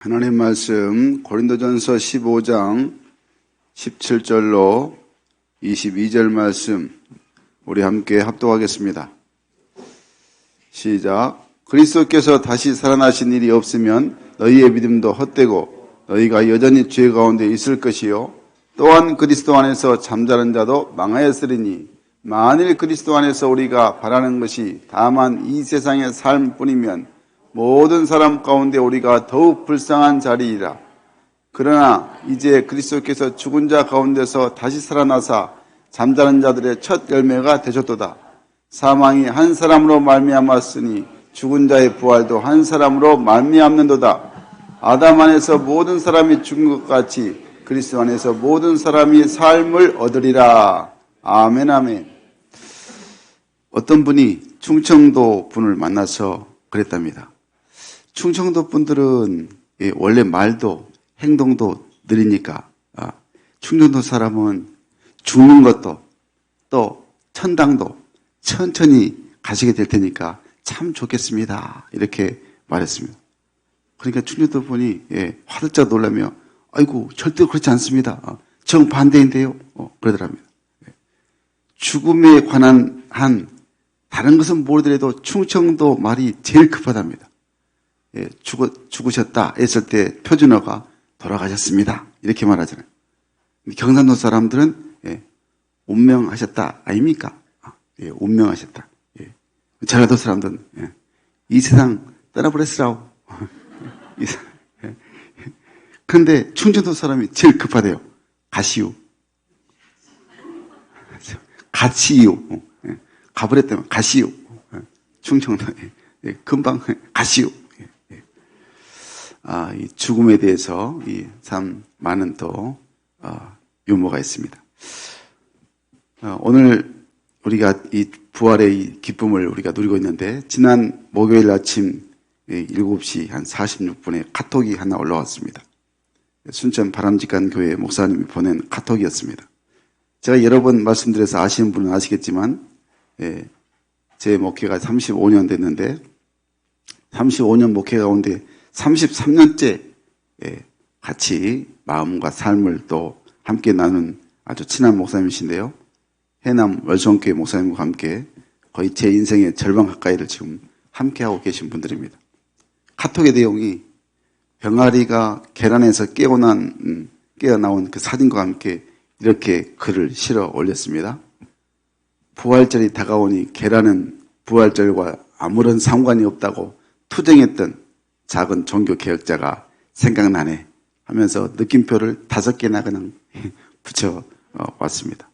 하나님 말씀 고린도전서 15장 17절로 22절 말씀 우리 함께 합독하겠습니다. 시작. 그리스도께서 다시 살아나신 일이 없으면 너희의 믿음도 헛되고 너희가 여전히 죄 가운데 있을 것이요 또한 그리스도 안에서 잠자는 자도 망하였으리니 만일 그리스도 안에서 우리가 바라는 것이 다만 이 세상의 삶뿐이면 모든 사람 가운데 우리가 더욱 불쌍한 자리이라. 그러나 이제 그리스도께서 죽은 자 가운데서 다시 살아나사 잠자는 자들의 첫 열매가 되셨도다. 사망이 한 사람으로 말미암았으니 죽은 자의 부활도 한 사람으로 말미암는도다. 아담 안에서 모든 사람이 죽은 것 같이 그리스도 안에서 모든 사람이 삶을 얻으리라. 아멘 아멘. 어떤 분이 충청도 분을 만나서 그랬답니다. 충청도 분들은 원래 말도 행동도 느리니까 충청도 사람은 죽는 것도 또 천당도 천천히 가시게 될 테니까 참 좋겠습니다. 이렇게 말했습니다. 그러니까 충청도 분이 화들짝 놀라며 아이고 절대 그렇지 않습니다. 정반대인데요. 그러더랍니다. 죽음에 관한 다른 것은 모르더라도 충청도 말이 제일 급하답니다. 죽으셨다 했을 때 표준어가 돌아가셨습니다. 이렇게 말하잖아요. 경상도 사람들은 운명하셨다 아닙니까? 운명하셨다. 전라도 사람들은 이 세상 떠나버렸으라고. 그런데 충청도 사람이 제일 급하대요. 가시우. 가시우. 가버렸다면 가시우. 충청도 금방 가시우. 이 죽음에 대해서 참 많은 또 유머가 있습니다. 오늘 우리가 이 부활의 이 기쁨을 우리가 누리고 있는데 지난 목요일 아침 7시 한 46분에 카톡이 하나 올라왔습니다. 순천 바람직한 교회 목사님이 보낸 카톡이었습니다. 제가 여러 번 말씀드려서 아시는 분은 아시겠지만 제 목회가 35년 됐는데 35년 목회 가운데 33년째 같이 마음과 삶을 또 함께 나눈 아주 친한 목사님이신데요. 해남 월성교회 목사님과 함께 거의 제 인생의 절반 가까이를 지금 함께하고 계신 분들입니다. 카톡의 내용이 병아리가 계란에서 깨어나온 그 사진과 함께 이렇게 글을 실어 올렸습니다. 부활절이 다가오니 계란은 부활절과 아무런 상관이 없다고 투쟁했던 작은 종교개혁자가 생각나네 하면서 느낌표를 5개나 그냥 붙여 왔습니다.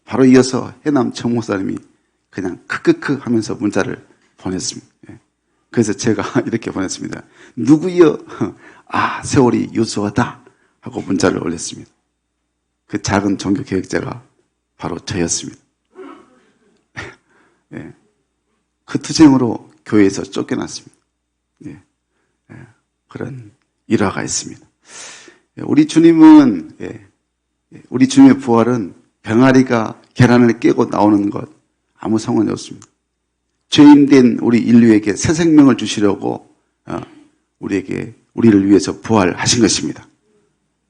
바로 이어서 해남 정목사님이 그냥 크크크 하면서 문자를 보냈습니다. 그래서 제가 이렇게 보냈습니다. 누구여? 세월이 유수하다 하고 문자를 올렸습니다. 그 작은 종교개혁자가 바로 저였습니다. 그 투쟁으로 교회에서 쫓겨났습니다. 그런 일화가 있습니다. 우리 주님의 부활은 병아리가 계란을 깨고 나오는 것 아무 상관이 없습니다. 죄인된 우리 인류에게 새 생명을 주시려고 우리를 위해서 부활하신 것입니다.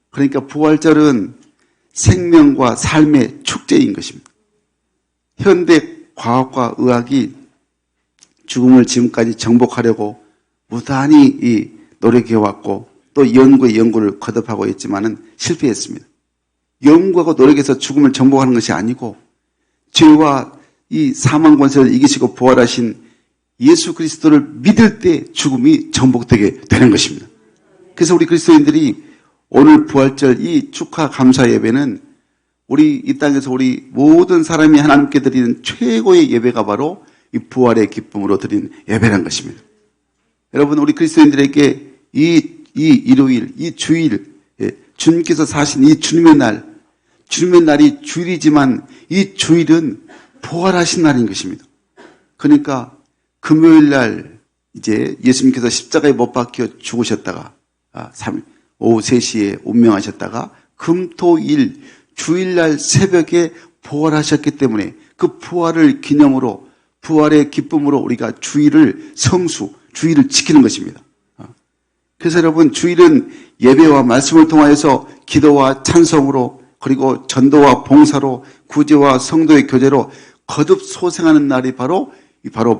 그러니까 부활절은 생명과 삶의 축제인 것입니다. 현대 과학과 의학이 죽음을 지금까지 정복하려고 무단히 노력해왔고 또 연구를 거듭하고 있지만은 실패했습니다. 연구하고 노력해서 죽음을 정복하는 것이 아니고 죄와 이 사망 권세를 이기시고 부활하신 예수 그리스도를 믿을 때 죽음이 정복되게 되는 것입니다. 그래서 우리 그리스도인들이 오늘 부활절 이 축하 감사 예배는 우리 이 땅에서 우리 모든 사람이 하나님께 드리는 최고의 예배가 바로 이 부활의 기쁨으로 드린 예배라는 것입니다. 여러분 우리 그리스도인들에게 이 일요일, 이 주일, 주님께서 사신 이 주님의 날이 주일이지만 이 주일은 부활하신 날인 것입니다. 그러니까 금요일 날 이제 예수님께서 십자가에 못 박혀 죽으셨다가 오후 3시에 운명하셨다가 금토일 주일날 새벽에 부활하셨기 때문에 그 부활을 기념으로 부활의 기쁨으로 우리가 주일을 지키는 것입니다. 그래서 여러분 주일은 예배와 말씀을 통하여서 기도와 찬송으로 그리고 전도와 봉사로 구제와 성도의 교제로 거듭 소생하는 날이 바로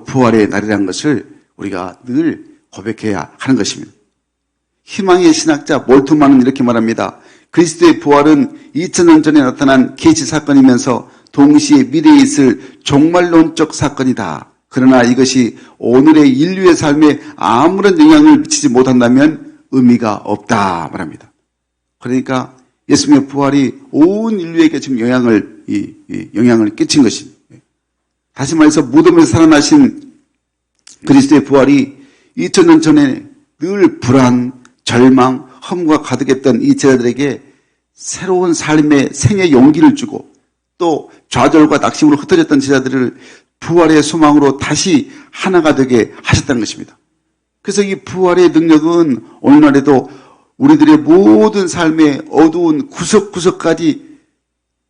부활의 날이라는 것을 우리가 늘 고백해야 하는 것입니다. 희망의 신학자 몰트만은 이렇게 말합니다. 그리스도의 부활은 2000년 전에 나타난 계시 사건이면서 동시에 미래에 있을 종말론적 사건이다. 그러나 이것이 오늘의 인류의 삶에 아무런 영향을 미치지 못한다면 의미가 없다 말합니다. 그러니까 예수님의 부활이 온 인류에게 지금 영향을 끼친 것입니다. 다시 말해서 무덤에서 살아나신 그리스도의 부활이 2000년 전에 늘 불안, 절망, 험과 가득했던 이 제자들에게 새로운 삶의 생의 용기를 주고 또 좌절과 낙심으로 흩어졌던 제자들을 부활의 소망으로 다시 하나가 되게 하셨다는 것입니다. 그래서 이 부활의 능력은 오늘날에도 우리들의 모든 삶의 어두운 구석구석까지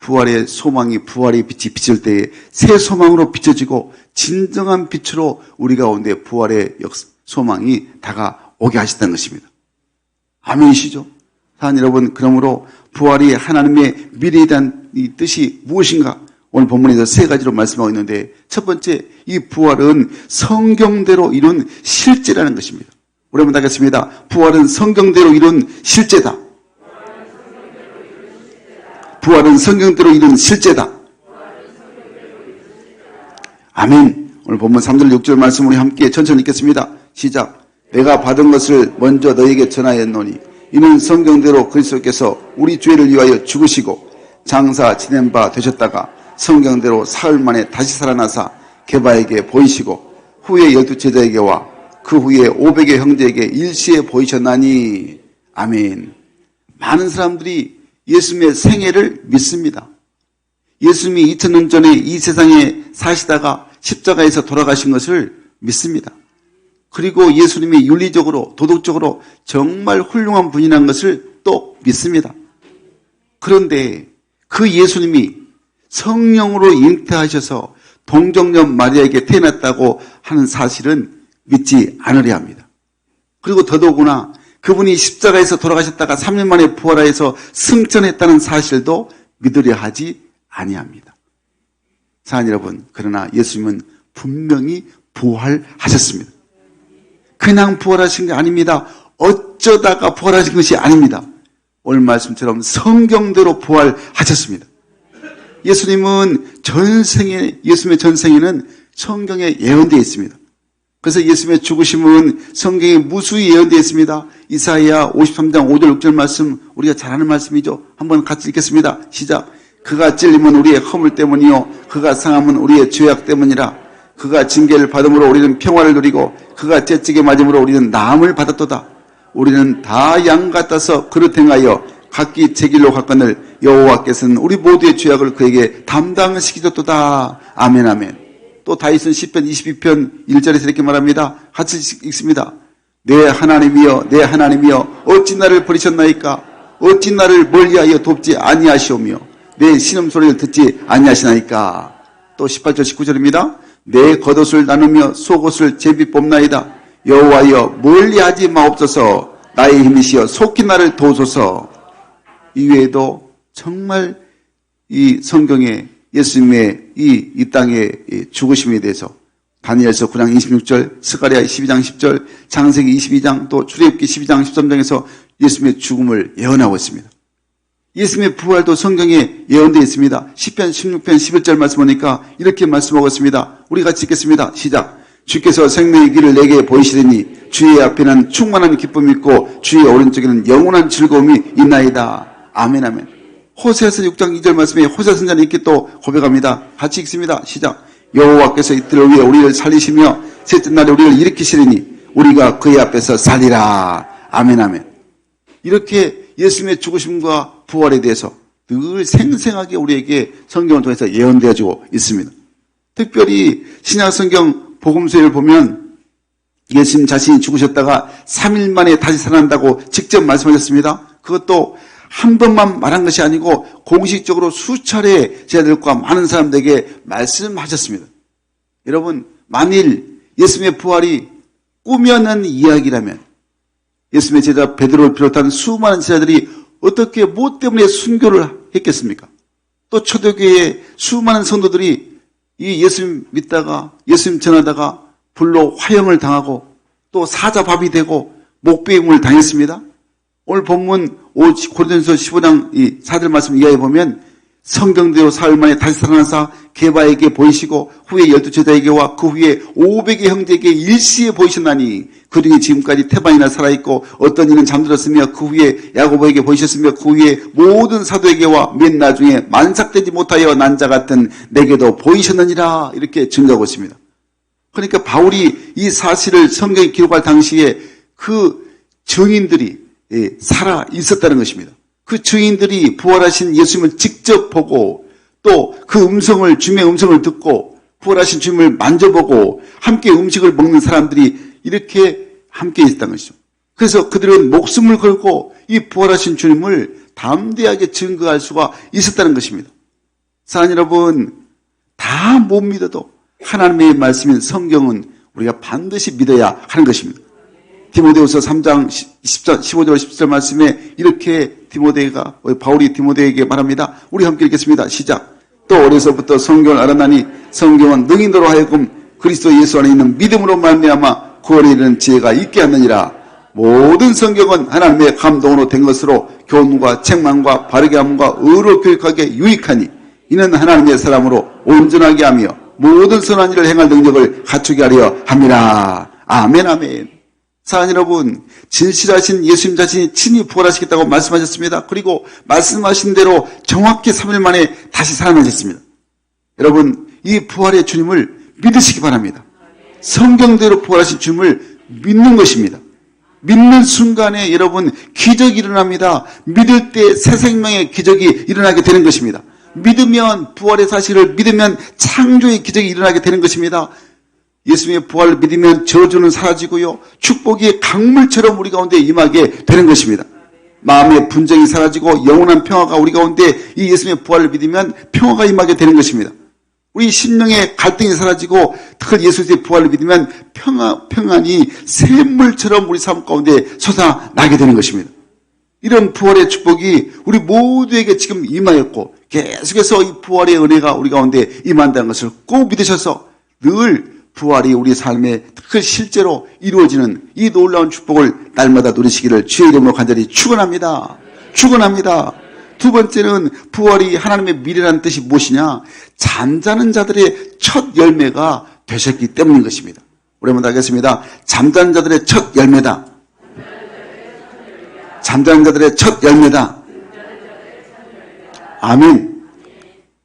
부활의 소망이 부활의 빛이 비칠 때에 새 소망으로 비춰지고 진정한 빛으로 우리 가운데 부활의 소망이 다가오게 하셨다는 것입니다. 아멘이시죠? 사랑하는 여러분, 그러므로 부활이 하나님의 미래에 대한 이 뜻이 무엇인가? 오늘 본문에서 세 가지로 말씀하고 있는데 첫 번째, 이 부활은 성경대로 이룬 실제라는 것입니다. 우리 한번 하겠습니다. 부활은 성경대로 이룬 실제다. 부활은 성경대로 이룬 실제다. 아멘. 오늘 본문 3절 6절 말씀 우리 함께 천천히 읽겠습니다. 시작. 내가 받은 것을 먼저 너에게 전하였노니 이는 성경대로 그리스도께서 우리 죄를 위하여 죽으시고 장사 지낸 바 되셨다가 성경대로 사흘 만에 다시 살아나사 게바에게 보이시고 후에 12제자에게와 그 후에 500의 형제에게 일시에 보이셨나니. 아멘. 많은 사람들이 예수님의 생애를 믿습니다. 예수님이 2000년 전에 이 세상에 사시다가 십자가에서 돌아가신 것을 믿습니다. 그리고 예수님이 윤리적으로 도덕적으로 정말 훌륭한 분이라는 것을 또 믿습니다. 그런데 그 예수님이 성령으로 잉태하셔서 동정녀 마리아에게 태어났다고 하는 사실은 믿지 않으려 합니다. 그리고 더더구나 그분이 십자가에서 돌아가셨다가 3년 만에 부활하여서 승천했다는 사실도 믿으려 하지 아니합니다. 사랑하는 여러분, 그러나 예수님은 분명히 부활하셨습니다. 그냥 부활하신 게 아닙니다. 어쩌다가 부활하신 것이 아닙니다. 오늘 말씀처럼 성경대로 부활하셨습니다. 예수님의 전생에는 성경에 예언되어 있습니다. 그래서 예수님의 죽으심은 성경에 무수히 예언되어 있습니다. 이사야 53장 5절 6절 말씀, 우리가 잘 아는 말씀이죠. 한번 같이 읽겠습니다. 시작. 그가 찔림은 우리의 허물 때문이요 그가 상함은 우리의 죄악 때문이라. 그가 징계를 받음으로 우리는 평화를 누리고 그가 채찍에 맞음으로 우리는 나음을 받았도다. 우리는 다 양 같아서 그릇 행하여 각기 제 길로 갔거늘 여호와께서는 우리 모두의 죄악을 그에게 담당시키셨도다. 아멘 아멘. 또 다윗은 시편 22편 1절에서 이렇게 말합니다. 같이 읽습니다. 내 하나님이여 내 하나님이여 어찌 나를 버리셨나이까. 어찌 나를 멀리하여 돕지 아니하시오며 내 신음소리를 듣지 아니하시나이까. 또 18절 19절입니다. 내 겉옷을 나누며 속옷을 제비 뽑나이다. 여호와여 멀리하지 마옵소서. 나의 힘이시여 속히 나를 도우소서. 이외에도 정말 이 성경에 예수님의 이 땅의 죽으심에 대해서 다니엘서 9장 26절, 스가랴 12장 10절, 창세기 22장, 또 출애굽기 12장 13장에서 예수님의 죽음을 예언하고 있습니다. 예수님의 부활도 성경에 예언되어 있습니다. 시편 16편 11절 말씀 보니까 이렇게 말씀하고 있습니다. 우리 같이 읽겠습니다. 시작. 주께서 생명의 길을 내게 보이시리니 주의 앞에는 충만한 기쁨이 있고 주의 오른쪽에는 영원한 즐거움이 있나이다. 아멘 아멘. 호세아서 6장 2절 말씀에 호세아 선지자는 이렇게 또 고백합니다. 같이 읽습니다. 시작. 여호와께서 이틀을 위해 우리를 살리시며 셋째 날에 우리를 일으키시리니 우리가 그의 앞에서 살리라. 아멘 아멘. 이렇게 예수님의 죽으심과 부활에 대해서 늘 생생하게 우리에게 성경을 통해서 예언되어지고 있습니다. 특별히 신약성경 복음서를 보면 예수님 자신이 죽으셨다가 3일 만에 다시 살아난다고 직접 말씀하셨습니다. 그것도 한 번만 말한 것이 아니고 공식적으로 수차례 제자들과 많은 사람들에게 말씀하셨습니다. 여러분, 만일 예수님의 부활이 꾸며낸 이야기라면, 예수님의 제자 베드로를 비롯한 수많은 제자들이 어떻게 뭐 때문에 순교를 했겠습니까? 또 초대교회의 수많은 성도들이 이 예수님 믿다가 예수님 전하다가 불로 화형을 당하고 또 사자밥이 되고 목배임을 당했습니다. 오늘 본문 고린도전서 15장 이 4절 말씀 이하에 보면 성경대로 사흘 만에 다시 살아나사 게바에게 보이시고 후에 12제자에게와 그 후에 500의 형제에게 일시에 보이셨나니 그중에 지금까지 태반이나 살아있고 어떤 이는 잠들었으며 그 후에 야고보에게 보이셨으며 그 후에 모든 사도에게와 맨 나중에 만삭되지 못하여 난 자 같은 내게도 보이셨느니라 이렇게 증거하고 있습니다. 그러니까 바울이 이 사실을 성경에 기록할 당시에 그 증인들이 살아 있었다는 것입니다. 그 증인들이 부활하신 예수님을 직접 보고 또 그 음성을 주님의 음성을 듣고 부활하신 주님을 만져보고 함께 음식을 먹는 사람들이 이렇게 함께 있었다는 것이죠. 그래서 그들은 목숨을 걸고 이 부활하신 주님을 담대하게 증거할 수가 있었다는 것입니다. 사랑 여러분, 다 못 믿어도 하나님의 말씀인 성경은 우리가 반드시 믿어야 하는 것입니다. 디모데후서 3장 15절 17절 말씀에 이렇게 바울이 디모데에게 말합니다. 우리 함께 읽겠습니다. 시작. 또 어려서부터 성경을 알았나니 성경은 능인으로 하여금 그리스도 예수 안에 있는 믿음으로 말미암아 구원에 이르는 지혜가 있게 하느니라. 모든 성경은 하나님의 감동으로 된 것으로 교훈과 책망과 바르게 함과 의로 교육하게 유익하니 이는 하나님의 사람으로 온전하게 하며 모든 선한 일을 행할 능력을 갖추게 하려 함이라. 아멘 아멘. 사랑 여러분, 진실하신 예수님 자신이 친히 부활하시겠다고 말씀하셨습니다. 그리고 말씀하신 대로 정확히 3일 만에 다시 살아나셨습니다. 여러분, 이 부활의 주님을 믿으시기 바랍니다. 성경대로 부활하신 주님을 믿는 것입니다. 믿는 순간에 여러분 기적이 일어납니다. 믿을 때 새 생명의 기적이 일어나게 되는 것입니다. 믿으면 부활의 사실을 믿으면 창조의 기적이 일어나게 되는 것입니다. 예수님의 부활을 믿으면 저주는 사라지고요. 축복이 강물처럼 우리 가운데 임하게 되는 것입니다. 마음의 분쟁이 사라지고 영원한 평화가 우리 가운데 이 예수님의 부활을 믿으면 평화가 임하게 되는 것입니다. 우리 심령의 갈등이 사라지고 특히 예수의 부활을 믿으면 평안이 샘물처럼 우리 삶 가운데 솟아나게 되는 것입니다. 이런 부활의 축복이 우리 모두에게 지금 임하였고 계속해서 이 부활의 은혜가 우리 가운데 임한다는 것을 꼭 믿으셔서 늘 부활이 우리 삶에 특히 실제로 이루어지는 이 놀라운 축복을 날마다 누리시기를 주의 이름으로 간절히 축원합니다. 축원합니다. 두 번째는 부활이 하나님의 미래라는 뜻이 무엇이냐? 잠자는 자들의 첫 열매가 되셨기 때문인 것입니다. 우리 한번 하겠습니다. 잠자는 자들의 첫 열매다. 잠자는 자들의 첫 열매다. 아멘.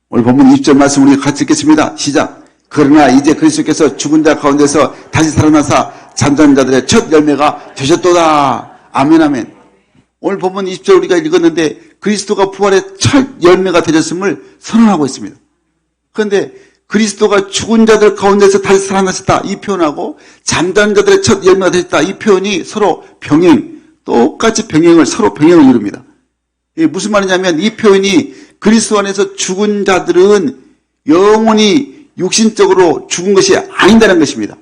오늘 본문 20절 말씀 우리 같이 읽겠습니다. 시작. 그러나 이제 그리스도께서 죽은 자 가운데서 다시 살아나사 잠자는 자들의 첫 열매가 되셨도다. 아멘 아멘. 오늘 본문 20절 우리가 읽었는데 그리스도가 부활의 첫 열매가 되셨음을 선언하고 있습니다. 그런데 그리스도가 죽은 자들 가운데서 다시 살아나셨다 이 표현하고 잠자는 자들의 첫 열매가 되셨다 이 표현이 서로 똑같이 서로 병행을 이룹니다. 이게 무슨 말이냐면 이 표현이 그리스도 안에서 죽은 자들은 영원히 육신적으로 죽은 것이 아니다는 것입니다.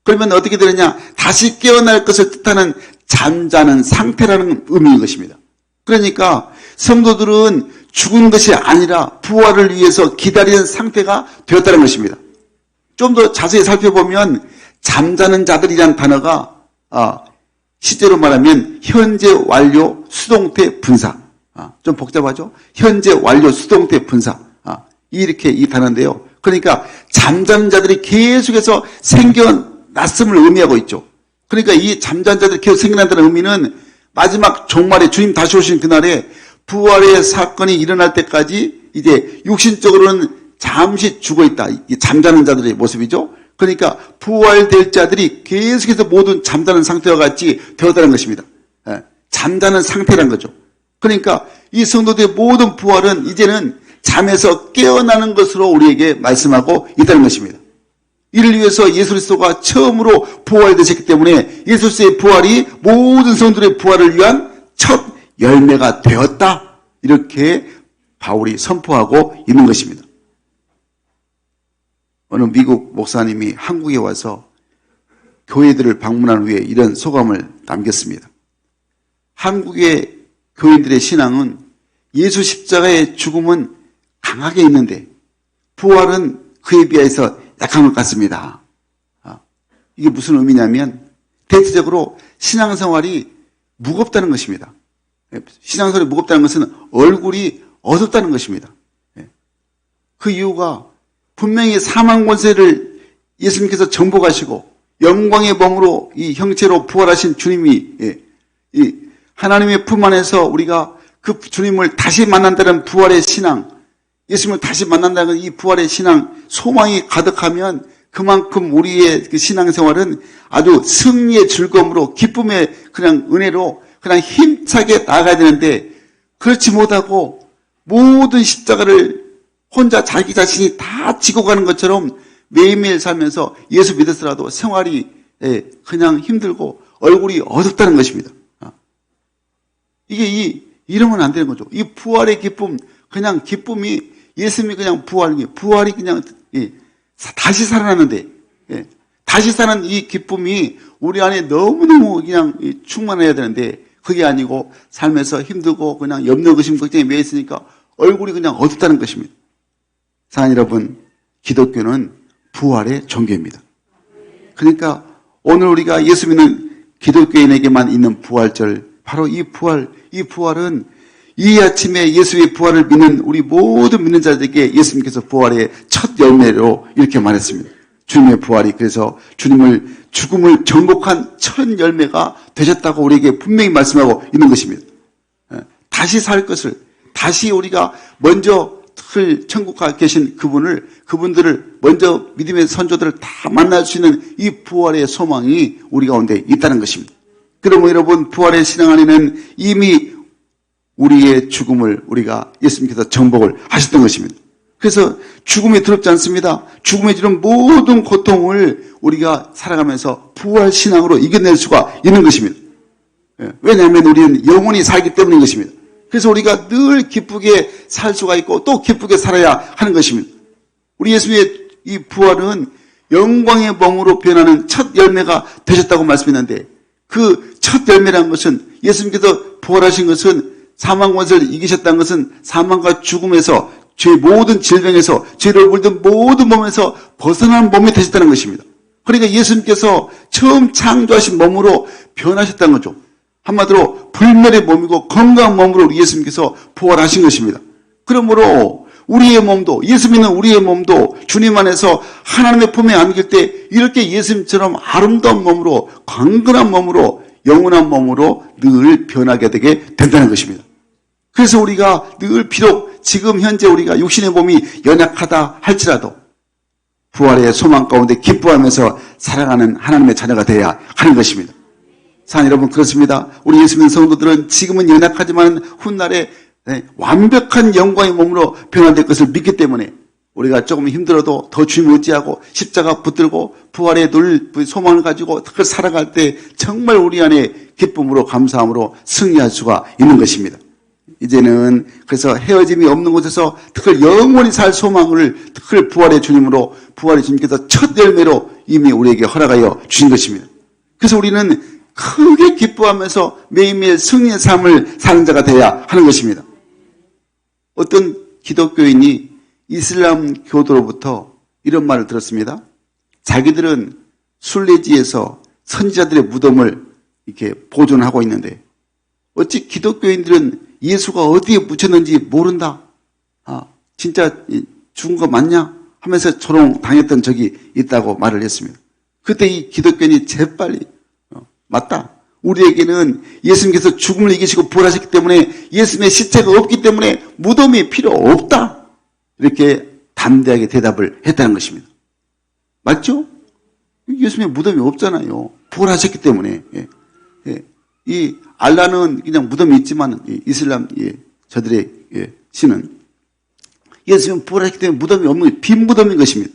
그러면 어떻게 되느냐? 다시 깨어날 것을 뜻하는 잠자는 상태라는 의미인 것입니다. 그러니까 성도들은 죽은 것이 아니라 부활을 위해서 기다리는 상태가 되었다는 것입니다. 좀 더 자세히 살펴보면 잠자는 자들이라는 단어가 실제로 말하면 현재 완료 수동태 분사. 좀 복잡하죠? 현재 완료 수동태 분사. 이렇게 이 단어인데요. 그러니까 잠자는 자들이 계속해서 생겨났음을 의미하고 있죠. 그러니까 이 잠자는 자들이 계속 생겨난다는 의미는 마지막 종말에 주님 다시 오신 그날에 부활의 사건이 일어날 때까지 이제 육신적으로는 잠시 죽어있다. 이 잠자는 자들의 모습이죠. 그러니까 부활될 자들이 계속해서 모든 잠자는 상태와 같이 되었다는 것입니다. 잠자는 상태란 거죠. 그러니까 이 성도들의 모든 부활은 이제는 잠에서 깨어나는 것으로 우리에게 말씀하고 있다는 것입니다. 이를 위해서 예수 그리스도가 처음으로 부활되셨기 때문에 예수 그리스도의 부활이 모든 성도들의 부활을 위한 첫 열매가 되었다. 이렇게 바울이 선포하고 있는 것입니다. 어느 미국 목사님이 한국에 와서 교회들을 방문한 후에 이런 소감을 남겼습니다. 한국의 교인들의 신앙은 예수 십자가의 죽음은 강하게 있는데 부활은 그에 비해서 약한 것 같습니다. 이게 무슨 의미냐면 대체적으로 신앙생활이 무겁다는 것입니다. 신앙생활이 무겁다는 것은 얼굴이 어둡다는 것입니다. 그 이유가 분명히 사망 권세를 예수님께서 정복하시고 영광의 몸으로 이 형체로 부활하신 주님이 이 하나님의 품 안에서 우리가 그 주님을 다시 만난다는 부활의 신앙, 예수님을 다시 만난다는 이 부활의 신앙, 소망이 가득하면 그만큼 우리의 그 신앙생활은 아주 승리의 즐거움으로 기쁨의 그냥 은혜로 그냥 힘차게 나아가야 되는데 그렇지 못하고 모든 십자가를 혼자 자기 자신이 다 지고 가는 것처럼 매일매일 살면서 예수 믿었더라도 생활이 그냥 힘들고 얼굴이 어둡다는 것입니다. 이게 이러면 안 되는 거죠. 이 부활의 기쁨, 그냥 기쁨이 예수님이 그냥 부활이 그냥 다시 살아나는데 다시 사는 이 기쁨이 우리 안에 너무너무 그냥 충만해야 되는데 그게 아니고 삶에서 힘들고 그냥 염려, 의심, 걱정에 매여 있으니까 얼굴이 그냥 어둡다는 것입니다. 사랑하는 여러분, 기독교는 부활의 종교입니다. 그러니까 오늘 우리가 예수 믿는 기독교인에게만 있는 부활절, 바로 이 부활은 이 아침에 예수의 부활을 믿는 우리 모든 믿는 자들에게 예수님께서 부활의 첫 열매로 이렇게 말했습니다. 주님의 부활이 그래서 죽음을 정복한 첫 열매가 되셨다고 우리에게 분명히 말씀하고 있는 것입니다. 다시 살 것을, 다시 우리가 먼저 천국에 계신 그분들을 먼저 믿음의 선조들을 다 만날 수 있는 이 부활의 소망이 우리 가운데 있다는 것입니다. 그러면 여러분, 부활의 신앙 안에는 이미 우리의 죽음을 우리가 예수님께서 정복을 하셨던 것입니다. 그래서 죽음이 두렵지 않습니다. 죽음에 주는 모든 고통을 우리가 살아가면서 부활 신앙으로 이겨낼 수가 있는 것입니다. 왜냐하면 우리는 영원히 살기 때문인 것입니다. 그래서 우리가 늘 기쁘게 살 수가 있고 또 기쁘게 살아야 하는 것입니다. 우리 예수님의 이 부활은 영광의 몸으로 변하는 첫 열매가 되셨다고 말씀했는데 그 첫 열매라는 것은 예수님께서 부활하신 것은 사망 권세를 이기셨다는 것은 사망과 죽음에서 죄 모든 질병에서 죄를 물든 모든 몸에서 벗어난 몸이 되셨다는 것입니다. 그러니까 예수님께서 처음 창조하신 몸으로 변하셨다는 거죠. 한마디로 불멸의 몸이고 건강한 몸으로 우리 예수님께서 부활하신 것입니다. 그러므로 우리의 몸도, 예수 믿는 우리의 몸도 주님 안에서 하나님의 품에 안길 때 이렇게 예수님처럼 아름다운 몸으로, 강건한 몸으로, 영원한 몸으로 늘 변하게 되게 된다는 것입니다. 그래서 우리가 늘 비록 지금 현재 우리가 육신의 몸이 연약하다 할지라도 부활의 소망 가운데 기뻐하면서 살아가는 하나님의 자녀가 되어야 하는 것입니다. 사랑하는 여러분, 그렇습니다. 우리 예수 믿는 성도들은 지금은 연약하지만 훗날에 완벽한 영광의 몸으로 변화될 것을 믿기 때문에 우리가 조금 힘들어도 더 주님을 의지하고 십자가 붙들고 부활의 늘 소망을 가지고 그걸 살아갈 때 정말 우리 안에 기쁨으로 감사함으로 승리할 수가 있는 것입니다. 이제는 그래서 헤어짐이 없는 곳에서 특히 영원히 살 소망을 특히 부활의 주님으로 부활의 주님께서 첫 열매로 이미 우리에게 허락하여 주신 것입니다. 그래서 우리는 크게 기뻐하면서 매일매일 승리의 삶을 사는 자가 되어야 하는 것입니다. 어떤 기독교인이 이슬람 교도로부터 이런 말을 들었습니다. 자기들은 순례지에서 선지자들의 무덤을 이렇게 보존하고 있는데 어찌 기독교인들은 예수가 어디에 묻혔는지 모른다. 진짜 죽은 거 맞냐? 하면서 조롱 당했던 적이 있다고 말을 했습니다. 그때 이 기독교인이 재빨리 맞다. 우리에게는 예수님께서 죽음을 이기시고 부활하셨기 때문에 예수님의 시체가 없기 때문에 무덤이 필요 없다. 이렇게 담대하게 대답을 했다는 것입니다. 맞죠? 예수님의 무덤이 없잖아요. 부활하셨기 때문에. 이 알라는 그냥 무덤이 있지만 이슬람 저들의 신은 예수님 부활하셨기 때문에 무덤이 없는 빈 무덤인 것입니다.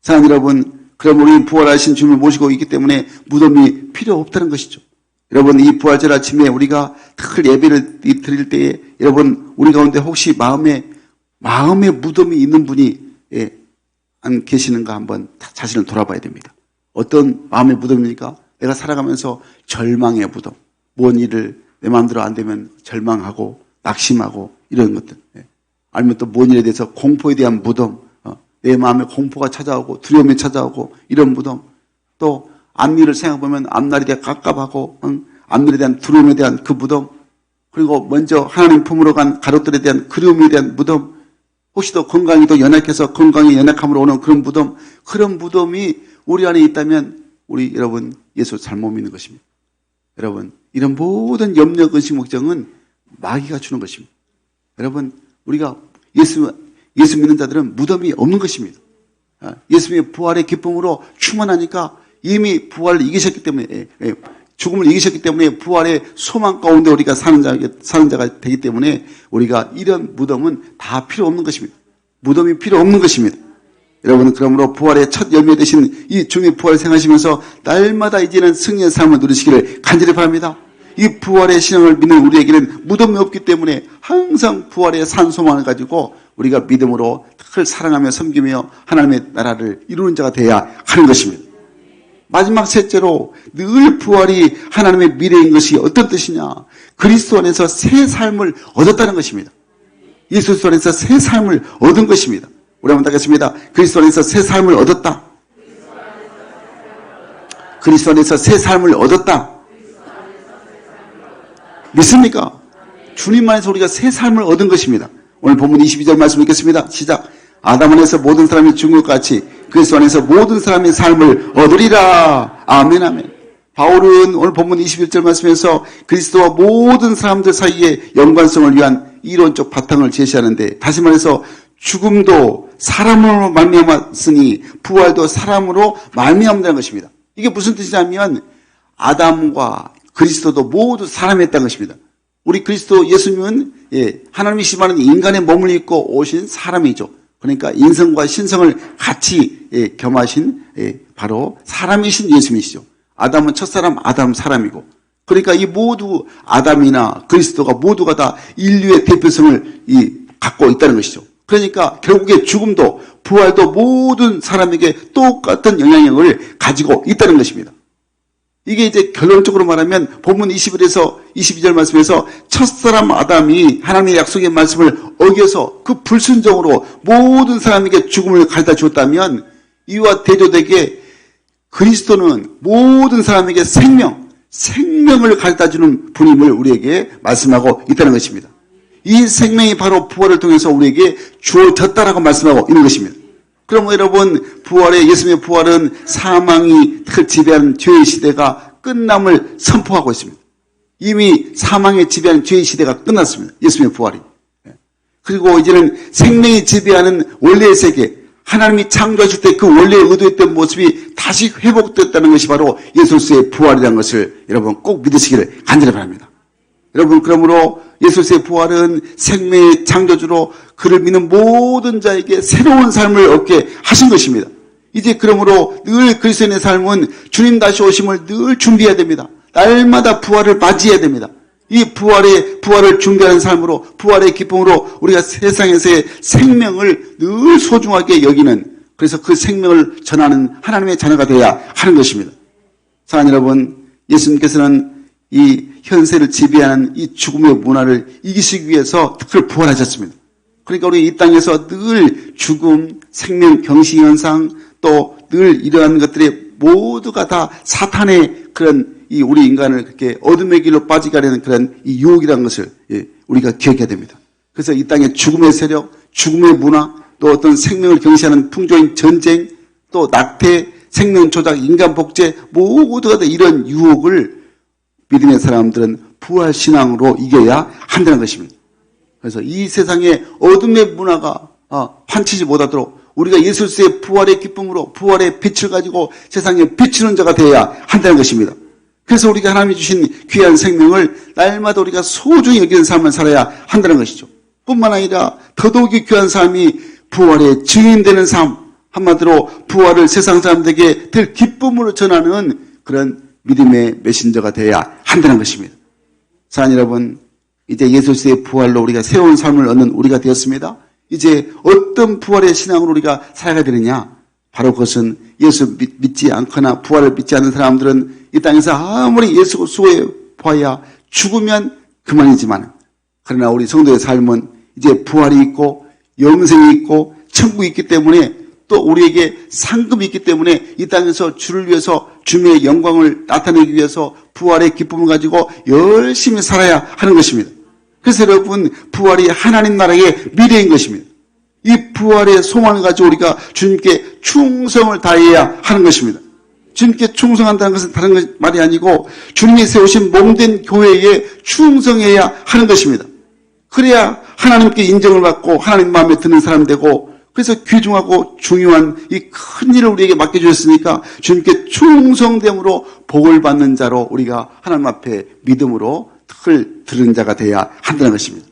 사랑하는 여러분, 그럼 우리 부활하신 주님을 모시고 있기 때문에 무덤이 필요 없다는 것이죠. 여러분, 이 부활절 아침에 우리가 특히 예배를 드릴 때에 여러분 우리 가운데 혹시 마음에 무덤이 있는 분이 안 계시는가 한번 자신을 돌아봐야 됩니다. 어떤 마음의 무덤입니까? 내가 살아가면서 절망의 무덤, 뭔 일을 내 마음대로 안 되면 절망하고 낙심하고 이런 것들. 아니면 또 뭔 일에 대해서 공포에 대한 무덤, 내 마음에 공포가 찾아오고 두려움이 찾아오고 이런 무덤. 또 앞일을 생각해보면 앞날에 대해 깝깝하고 앞일에 대한 두려움에 대한 그 무덤. 그리고 먼저 하나님 품으로 간 가족들에 대한 그리움에 대한 무덤. 혹시 또 건강이 또 연약해서 건강의 연약함으로 오는 그런 무덤. 그런 무덤이 우리 안에 있다면 우리 여러분 예수 잘못 믿는 것입니다. 여러분 이런 모든 염려, 근심, 걱정은 마귀가 주는 것입니다. 여러분 우리가 예수 믿는 자들은 무덤이 없는 것입니다. 예수님의 부활의 기쁨으로 충만하니까 이미 부활을 이기셨기 때문에 죽음을 이기셨기 때문에 부활의 소망 가운데 우리가 사는 자가 되기 때문에 우리가 이런 무덤은 다 필요 없는 것입니다. 무덤이 필요 없는 것입니다. 여러분 그러므로 부활의 첫 열매 되신 이 주님의 부활을 생각하시면서 날마다 이제는 승리의 삶을 누리시기를 간절히 바랍니다. 이 부활의 신앙을 믿는 우리에게는 무덤이 없기 때문에 항상 부활의 산 소망을 가지고 우리가 믿음으로 늘 사랑하며 섬기며 하나님의 나라를 이루는 자가 되어야 하는 것입니다. 마지막 셋째로 늘 부활이 하나님의 미래인 것이 어떤 뜻이냐? 그리스도 안에서 새 삶을 얻었다는 것입니다. 예수 안에서 새 삶을 얻은 것입니다. 우리 한번 따겠습니다. 그리스도 안에서 새 삶을 얻었다. 그리스도 안에서 새 삶을 얻었다. 믿습니까? 주님 안에서 우리가 새 삶을 얻은 것입니다. 오늘 본문 22절 말씀 읽겠습니다. 시작. 아담 안에서 모든 사람이 죽은 것 같이 그리스도 안에서 모든 사람의 삶을 얻으리라. 아멘 아멘. 바울은 오늘 본문 21절 말씀에서 그리스도와 모든 사람들 사이의 연관성을 위한 이론적 바탕을 제시하는데 다시 말해서 죽음도 사람으로 말미암았으니 부활도 사람으로 말미암는다는 것입니다. 이게 무슨 뜻이냐면 아담과 그리스도도 모두 사람이었다는 것입니다. 우리 그리스도 예수님은 하나님이시지만 인간의 몸을 입고 오신 사람이죠. 그러니까 인성과 신성을 같이 겸하신 바로 사람이신 예수님이시죠. 아담은 첫사람, 아담 사람이고 그러니까 이 모두 아담이나 그리스도가 모두가 다 인류의 대표성을 갖고 있다는 것이죠. 그러니까 결국에 죽음도 부활도 모든 사람에게 똑같은 영향력을 가지고 있다는 것입니다. 이게 이제 결론적으로 말하면 본문 21에서 22절 말씀에서 첫사람 아담이 하나님의 약속의 말씀을 어겨서 그 불순종으로 모든 사람에게 죽음을 가져다 주었다면 이와 대조되게 그리스도는 모든 사람에게 생명을 가져다 주는 분임을 우리에게 말씀하고 있다는 것입니다. 이 생명이 바로 부활을 통해서 우리에게 주어졌다라고 말씀하고 있는 것입니다. 그럼 여러분 예수님의 부활은 사망이 지배하는 죄의 시대가 끝남을 선포하고 있습니다. 이미 사망에 지배하는 죄의 시대가 끝났습니다. 예수님의 부활이. 그리고 이제는 생명이 지배하는 원래의 세계, 하나님이 창조하실 때 그 원래 의도했던 모습이 다시 회복됐다는 것이 바로 예수의 부활이라는 것을 여러분 꼭 믿으시기를 간절히 바랍니다. 여러분 그러므로 예수의 부활은 생명의 창조주로 그를 믿는 모든 자에게 새로운 삶을 얻게 하신 것입니다. 이제 그러므로 늘 그리스도인의 삶은 주님 다시 오심을 늘 준비해야 됩니다. 날마다 부활을 맞이해야 됩니다. 이 부활을 준비하는 삶으로 부활의 기쁨으로 우리가 세상에서의 생명을 늘 소중하게 여기는 그래서 그 생명을 전하는 하나님의 자녀가 되어야 하는 것입니다. 사랑하는 여러분, 예수님께서는 이 현세를 지배하는 이 죽음의 문화를 이기시기 위해서 특별 부활하셨습니다. 그러니까 우리 이 땅에서 늘 죽음, 생명, 경시현상 또 늘 이러한 것들이 모두가 다 사탄의 그런 이 우리 인간을 그렇게 어둠의 길로 빠지게 하려는 그런 이 유혹이라는 것을 우리가 기억해야 됩니다. 그래서 이 땅에 죽음의 세력, 죽음의 문화, 또 어떤 생명을 경시하는 풍조인 전쟁, 또 낙태, 생명 조작, 인간 복제 모두가 다 이런 유혹을 믿음의 사람들은 부활 신앙으로 이겨야 한다는 것입니다. 그래서 이 세상의 어둠의 문화가 판치지 못하도록 우리가 예수의 부활의 기쁨으로 부활의 빛을 가지고 세상에 비추는 자가 되어야 한다는 것입니다. 그래서 우리가 하나님이 주신 귀한 생명을 날마다 우리가 소중히 여기는 삶을 살아야 한다는 것이죠. 뿐만 아니라 더더욱이 귀한 삶이 부활의 증인되는 삶, 한마디로 부활을 세상 사람들에게 늘 기쁨으로 전하는 그런 믿음의 메신저가 되어야 한다는 것입니다. 사랑하는 여러분, 이제 예수의 부활로 우리가 새로운 삶을 얻는 우리가 되었습니다. 이제 어떤 부활의 신앙으로 우리가 살아가야 되느냐? 바로 그것은 예수 믿지 않거나 부활을 믿지 않는 사람들은 이 땅에서 아무리 예수 수고해 보아야 죽으면 그만이지만, 그러나 우리 성도의 삶은 이제 부활이 있고 영생이 있고 천국이 있기 때문에, 또 우리에게 상급이 있기 때문에 이 땅에서 주를 위해서 주님의 영광을 나타내기 위해서 부활의 기쁨을 가지고 열심히 살아야 하는 것입니다. 그래서 여러분, 부활이 하나님 나라의 미래인 것입니다. 이 부활의 소망을 가지고 우리가 주님께 충성을 다해야 하는 것입니다. 주님께 충성한다는 것은 다른 말이 아니고 주님이 세우신 몸된 교회에 충성해야 하는 것입니다. 그래야 하나님께 인정을 받고 하나님 마음에 드는 사람 되고, 그래서 귀중하고 중요한 이 큰 일을 우리에게 맡겨주셨으니까 주님께 충성됨으로 복을 받는 자로 우리가 하나님 앞에 믿음으로 을 들은 자가 돼야 한다는 것입니다.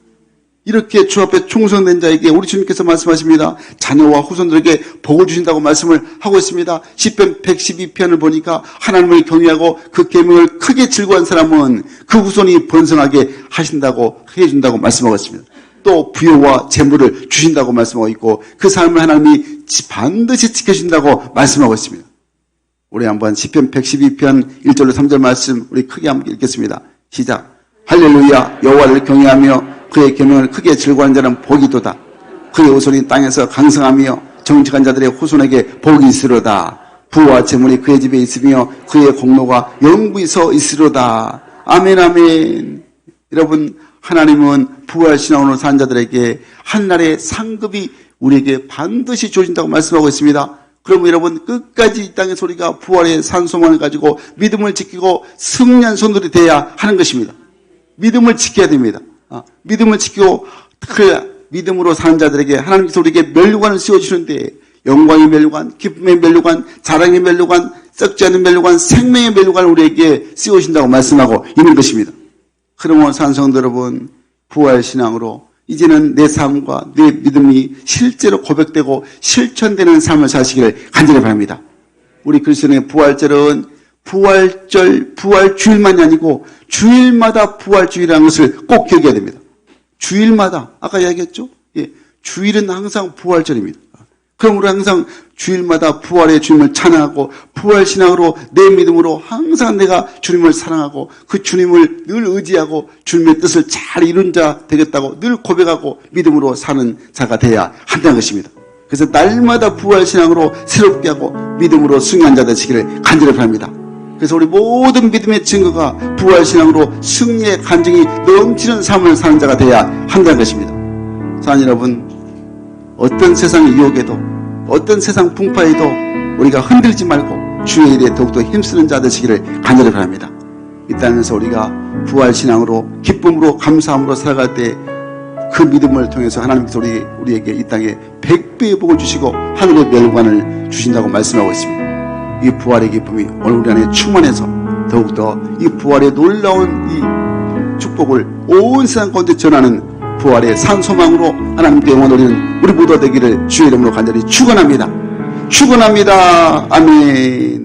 이렇게 주 앞에 충성된 자에게 우리 주님께서 말씀하십니다. 자녀와 후손들에게 복을 주신다고 말씀을 하고 있습니다. 시편 112편을 보니까 하나님을 경외하고 그 계명을 크게 즐거워한 사람은 그 후손이 번성하게 하신다고 해준다고 말씀하고 있습니다. 또 부여와 재물을 주신다고 말씀하고 있고 그 삶을 하나님이 반드시 지켜주신다고 말씀하고 있습니다. 우리 한번 시편 112편 1절로 3절 말씀 우리 크게 한번 읽겠습니다. 시작. 할렐루야. 여호와를 경외하며 그의 계명을 크게 즐거워하는 자는 복이도다. 그의 후손이 땅에서 강성하며 정직한 자들의 후손에게 복이 있으로다. 부와 재물이 그의 집에 있으며 그의 공로가 영구히 서 있으로다. 아멘 아멘. 여러분, 하나님은 부활 신앙으로 산 자들에게 한날의 상급이 우리에게 반드시 주어진다고 말씀하고 있습니다. 그러면 여러분, 끝까지 이 땅에서 우리가 부활의 산소망을 가지고 믿음을 지키고 승리한 손들이 되어야 하는 것입니다. 믿음을 지켜야 됩니다. 믿음을 지키고 그 믿음으로 사는 자들에게 하나님께서 우리에게 면류관을 씌워주시는데, 영광의 면류관, 기쁨의 면류관, 자랑의 면류관, 썩지 않은 면류관, 생명의 면류관을 우리에게 씌우신다고 말씀하고 있는 것입니다. 그러므로 산성도 여러분, 부활 신앙으로 이제는 내 삶과 내 믿음이 실제로 고백되고 실천되는 삶을 사시기를 간절히 바랍니다. 우리 그리스도인의 부활절은 부활절, 부활주일만이 아니고 주일마다 부활주일이라는 것을 꼭 기억해야 됩니다. 주일마다, 아까 이야기했죠? 예, 주일은 항상 부활절입니다. 그러므로 항상 주일마다 부활의 주님을 찬양하고 부활신앙으로 내 믿음으로 항상 내가 주님을 사랑하고 그 주님을 늘 의지하고 주님의 뜻을 잘 이룬 자 되겠다고 늘 고백하고 믿음으로 사는 자가 돼야 한다는 것입니다. 그래서 날마다 부활신앙으로 새롭게 하고 믿음으로 승리한 자 되시기를 간절히 바랍니다. 그래서 우리 모든 믿음의 증거가 부활신앙으로 승리의 간증이 넘치는 삶을 사는 자가 돼야 한다는 것입니다. 사랑하는 여러분, 어떤 세상 유혹에도 어떤 세상 풍파에도 우리가 흔들지 말고 주의 일에 더욱더 힘쓰는 자 되시기를 간절히 바랍니다. 이 땅에서 우리가 부활신앙으로 기쁨으로 감사함으로 살아갈 때 그 믿음을 통해서 하나님께서 우리에게 이 땅에 100배의 복을 주시고 하늘의 멸관을 주신다고 말씀하고 있습니다. 이 부활의 기쁨이 오늘 우리 안에 충만해서 더욱더 이 부활의 놀라운 이 축복을 온 세상 가운데 전하는 부활의 산소망으로 하나님께 영원 올리는 우리 모두가 되기를 주의 이름으로 간절히 축원합니다. 축원합니다. 아멘.